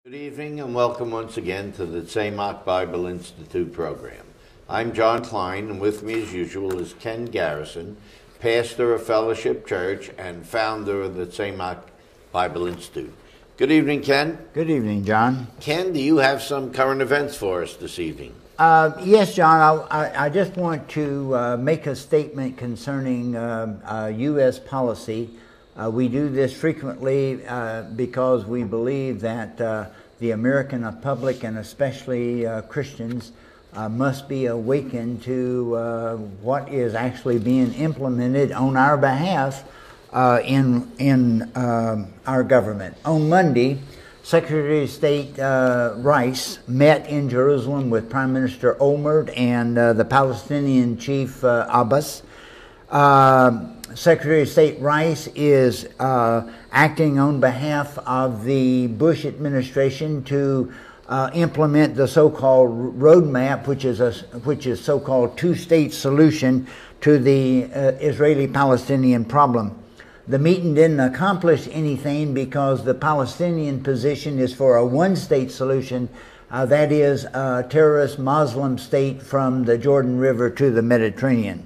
Good evening and welcome once again to the Tzemach Bible Institute program. I'm John Klein, and with me as usual is Ken Garrison, pastor of Fellowship Church and founder of the Tzemach Bible Institute. Good evening, Ken. Good evening, John. Ken, do you have some current events for us this evening? Yes, John. I just want to make a statement concerning U.S. policy. We do this frequently because we believe that the American public, and especially Christians, must be awakened to what is actually being implemented on our behalf in our government. On Monday, Secretary of State Rice met in Jerusalem with Prime Minister Olmert and the Palestinian chief Abbas. Secretary of State Rice is acting on behalf of the Bush administration to implement the so-called roadmap, which is so-called two-state solution to the Israeli-Palestinian problem. The meeting didn't accomplish anything because the Palestinian position is for a one-state solution, that is a terrorist Muslim state from the Jordan River to the Mediterranean.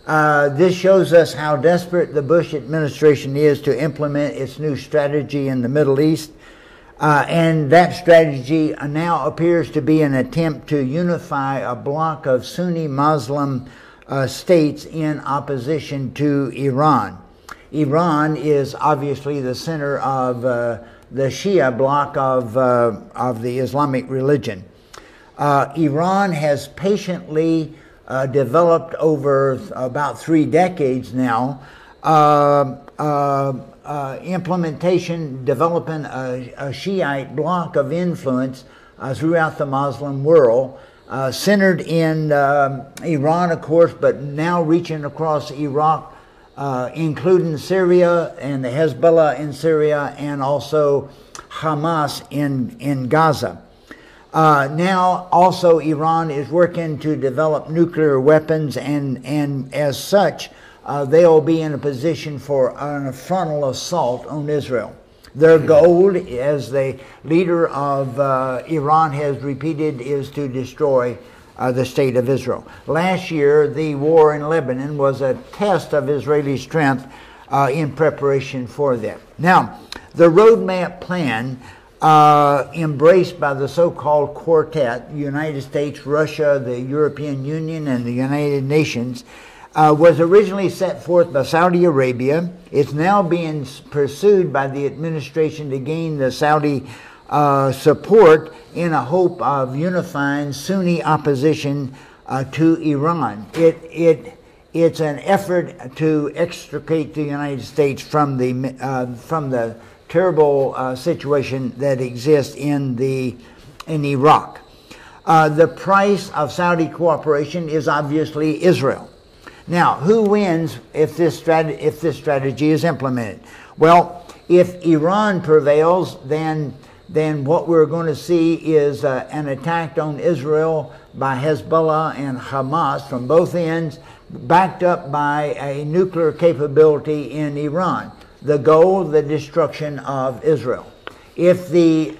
This shows us how desperate the Bush administration is to implement its new strategy in the Middle East. And that strategy now appears to be an attempt to unify a bloc of Sunni Muslim states in opposition to Iran. Iran is obviously the center of the Shia bloc of the Islamic religion. Iran has patiently developed over about 3 decades now, developing a Shiite bloc of influence throughout the Muslim world, centered in Iran, of course, but now reaching across Iraq, including Syria and the Hezbollah in Syria, and also Hamas in Gaza. Now also Iran is working to develop nuclear weapons, and as such they'll be in a position for a frontal assault on Israel. Their goal, as the leader of Iran has repeated, is to destroy the state of Israel. Last year, the war in Lebanon was a test of Israeli strength in preparation for that. Now, the roadmap plan embraced by the so-called quartet, United States, Russia, the European Union, and the United Nations, was originally set forth by Saudi Arabia. It's now being pursued by the administration to gain the Saudi support in a hope of unifying Sunni opposition to Iran. It's an effort to extricate the United States from the terrible situation that exists in Iraq. The price of Saudi cooperation is obviously Israel. Now, who wins if this strategy is implemented? Well, if Iran prevails, then what we're going to see is an attack on Israel by Hezbollah and Hamas from both ends, backed up by a nuclear capability in Iran. The goal, the destruction of Israel. If the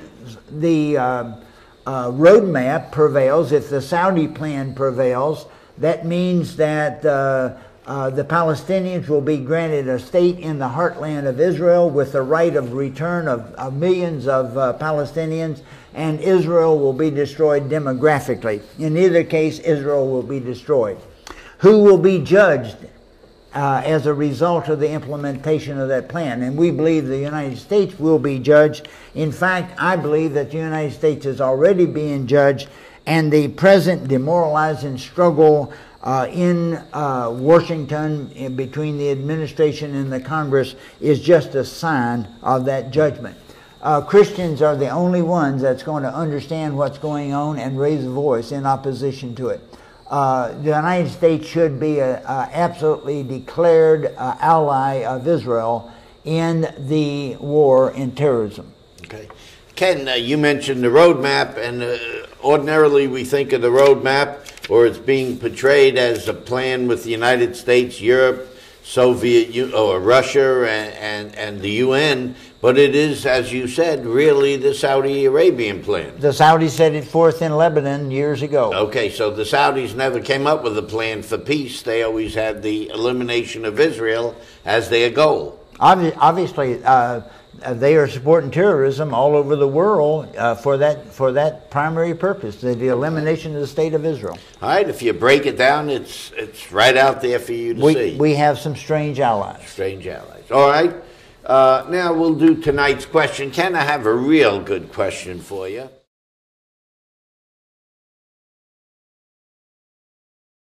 roadmap prevails, if the Saudi plan prevails, that means that the Palestinians will be granted a state in the heartland of Israel with the right of return of millions of Palestinians, and Israel will be destroyed demographically. In either case, Israel will be destroyed. Who will be judged as a result of the implementation of that plan? And we believe the United States will be judged. In fact, I believe that the United States is already being judged, and the present demoralizing struggle in Washington between the administration and the Congress is just a sign of that judgment. Christians are the only ones that's going to understand what's going on and raise a voice in opposition to it. The United States should be an absolutely declared ally of Israel in the war in terrorism. Okay. Ken, you mentioned the roadmap, and ordinarily we think of the roadmap, or it's being portrayed as a plan with the United States, Europe, or Russia and the UN, but it is, as you said, really the Saudi Arabian plan. The Saudis set it forth in Lebanon years ago. Okay, so the Saudis never came up with a plan for peace. They always had the elimination of Israel as their goal. Obviously, they are supporting terrorism all over the world for that primary purpose, the elimination of the state of Israel. All right, if you break it down, it's right out there for you to see. We have some strange allies. Strange allies. All right, now we'll do tonight's question. Ken, I have a real good question for you.